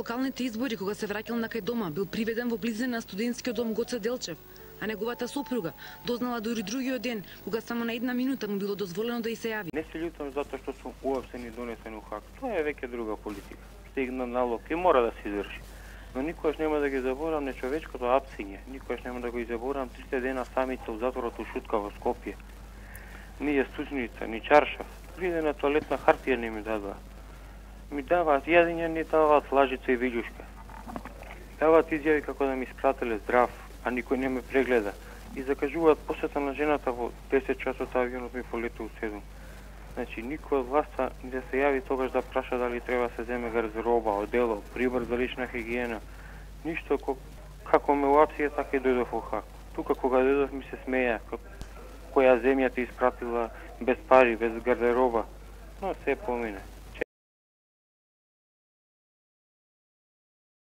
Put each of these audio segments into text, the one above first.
локалните избори, кога се враќал на кај дома, бил приведен во близина на студентскиот дом Гоце Делчев, а неговата сопруга дознала дури другиот ден, кога само на една минута му било дозволено да и се јави. Не се љутам затоа што сум уапсен и донесен у ХАГ. Тоа е веќе друга политика. Стигна налог и мора да се изврши. Но никогаш нема да ги заборам нечовечкото апсење. Никогаш нема да го заборам 3 дена самите у затворот у Шутка во Скопје. Ни јастучница, ни чаршав. Виде на тоалетна хартија не ми дадоа. Ми даваат јадење, не даваат лажица и вилјушка. Даваат изјави како да ми испрателе здрав, а никој не ме прегледа. И закажуваат посета на жената во 10 часот авионот ми полетува у 7. Значи, никој од власта не да се јави тогаш да праша дали треба се земе гардероба, одело, прибор за лична хигиена. Ништо како ме уапсија, така и дојдов во ХАГ. Тука кога дојдов ми се смеја, која земја те испратила без пари, без гардероба. Но се помине.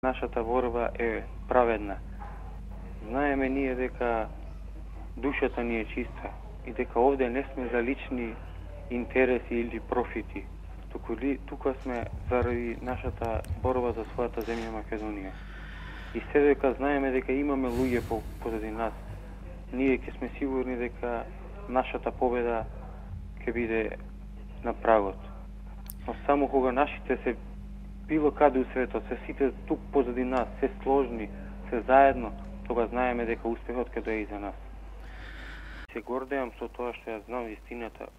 Нашата борба е праведна. Знаеме ние дека душата ни е чиста и дека овде не сме за лични интереси или профити. Тука сме заради нашата борба за својата земја Македонија. И се дека знаеме дека имаме луѓе позади нас, ние ќе сме сигурни дека нашата победа ќе биде на прагот. Но само кога нашите се било каде у светот, се сите тук позади нас, се сложни, се заедно, тога знаеме дека успехот ќе дојде и за нас. Се гордеам со тоа што ја знам вистината,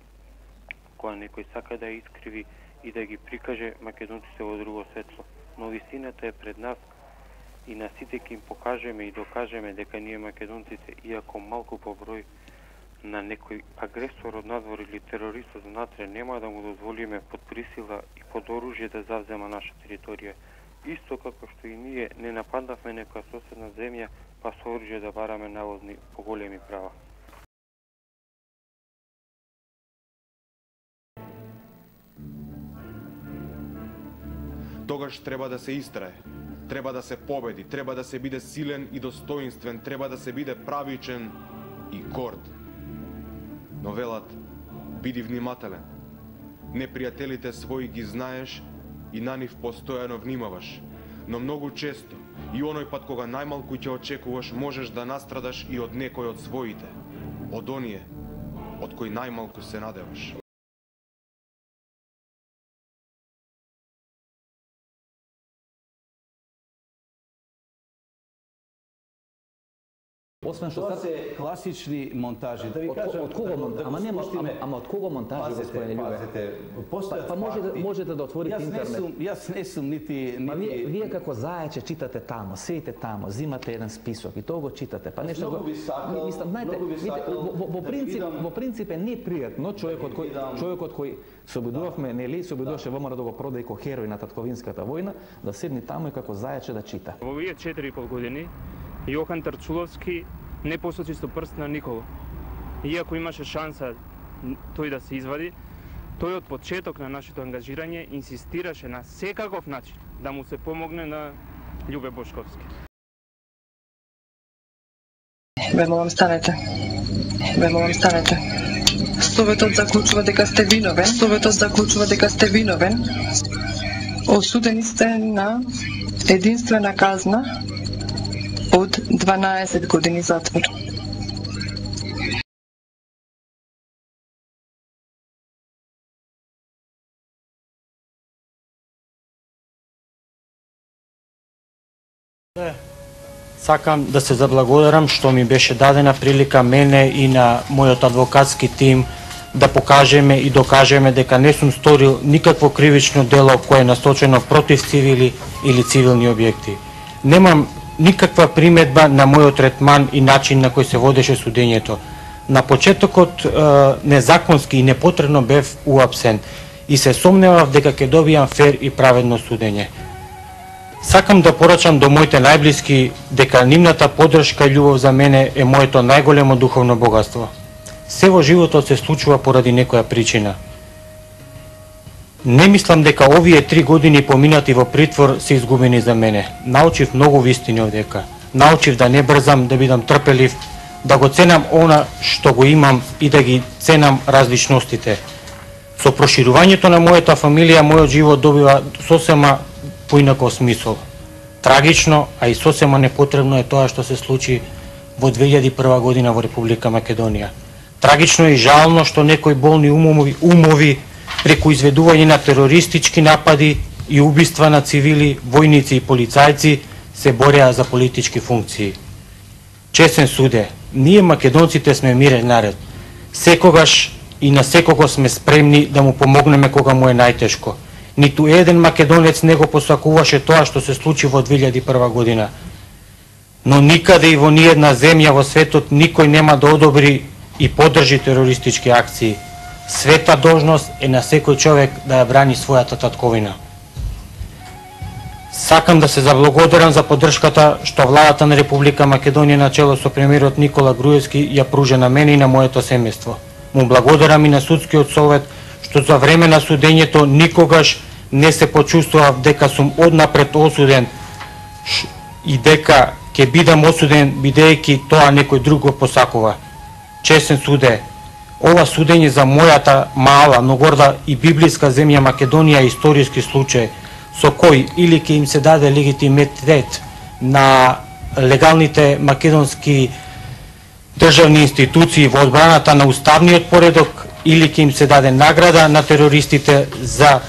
која некој сака да ја искриви и да ги прикаже македонците во друго светло. Но вистината е пред нас и на сите ќе им покажеме и докажеме дека ние македонците, иако малку по број, на некој агресор од надвор или терорист од внатре, нема да му дозволиме под присила и под оружје да завзема наша територија. Исто како што и ние не нападнавме некоја соседна земја, па со оружје да бараме наводни поголеми права. Тогаш треба да се истрае, треба да се победи, треба да се биде силен и достоинствен, треба да се биде правичен и горд. Но велат, биди внимателен. Непријателите своји ги знаеш и на нив постојано внимаваш. Но многу често, и оној пат кога најмалку ќе очекуваш, можеш да настрадаш и од некој од своите, од оние од кои најмалку се надеваш. Освен што се класични монтажи, да ви кажам, од кого монтажи? Ама од кого монтажи, господине Љубе? Па можете да отворите интернет. Јас не сум нити... Вие како зајаче читате тамо, седите тамо, зимате еден список и тоа го читате. Па нешто го... Во принцип е непријатно човекот кој се обидувавме, нели, се обидуваше ВМРО да го продаде ко херој на татковинската војна, да седни тамо и како зајаче да чита. Во овие 4,5 години Јохан Тарчуловски не посочи со прст на никого. Иако имаше шанса тој да се извади, тој од почеток на нашето ангажирање инсистираше на секаков начин да му се помогне на Љубе Бошковски. Ве молам станете. Советот заклучува дека сте виновен. Осудени сте на единствена казна од 12 години затвор. Сакам да се заблагодарам што ми беше дадена прилика мене и на мојот адвокатски тим да покажеме и докажеме дека не сум сторил никакво кривично дело кое е насочено против цивили или цивилни објекти. Немам никаква приметба на мојот третман и начин на кој се водеше судењето. На почетокот незаконски и непотребно бев уапсен и се сомневав дека ќе добијам фер и праведно судење. Сакам да порачам до моите најблиски дека нивната поддршка и љубов за мене е моето најголемо духовно богатство. Се во животот се случува поради некоја причина. Не мислам дека овие 3 години поминати во притвор се изгубени за мене. Научив многу вистини овдека. Научив да не брзам, да бидам трпелив, да го ценам она што го имам и да ги ценам различностите. Со проширувањето на мојата фамилија, мојот живот добива сосема поинаков смисол. Трагично, а и сосема непотребно е тоа што се случи во 2001 година во Република Македонија. Трагично и жално што некои болни умови преку изведување на терористички напади и убиства на цивили, војници и полицајци се бореа за политички функции. Чесен суде, ние македонците сме мирен народ. Секогаш и на секого сме спремни да му помогнеме кога му е најтешко. Ниту еден македонец не го посакуваше тоа што се случи во 2001 година. Но никаде и во ниедна земја во светот никој нема да одобри и поддржи терористички акции. Света должност е на секој човек да ја брани својата татковина. Сакам да се заблагодарам за поддршката што владата на Република Македонија на чело со премиерот Никола Груевски ја пружа на мене и на моето семејство. Му благодарам и на судскиот совет што за време на судењето никогаш не се почувствував дека сум однапред осуден и дека ќе бидам осуден бидејќи тоа некој друг го посакува. Чесен суде, ова судење за мојата мала, но горда и библиска земја Македонија е историски случај со кој или ќе им се даде легитимитет на легалните македонски државни институции во одбраната на уставниот поредок, или ќе им се даде награда на терористите за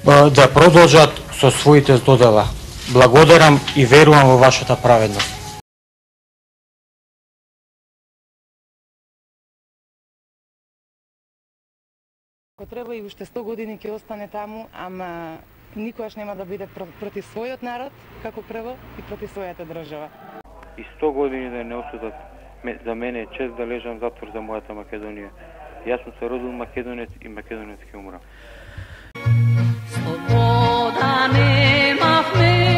да продолжат со своите здодела. Благодарам и верувам во вашата праведност. Ако треба и уште 100 години ќе остане таму, ама никогаш нема да биде против својот народ, како прво, и против својата држава. И 100 години да не осудат, за мене е чест да лежам затвор за мојата Македонија. Јас сум се родил македонец и македонец ќе умрам. Слобода немавме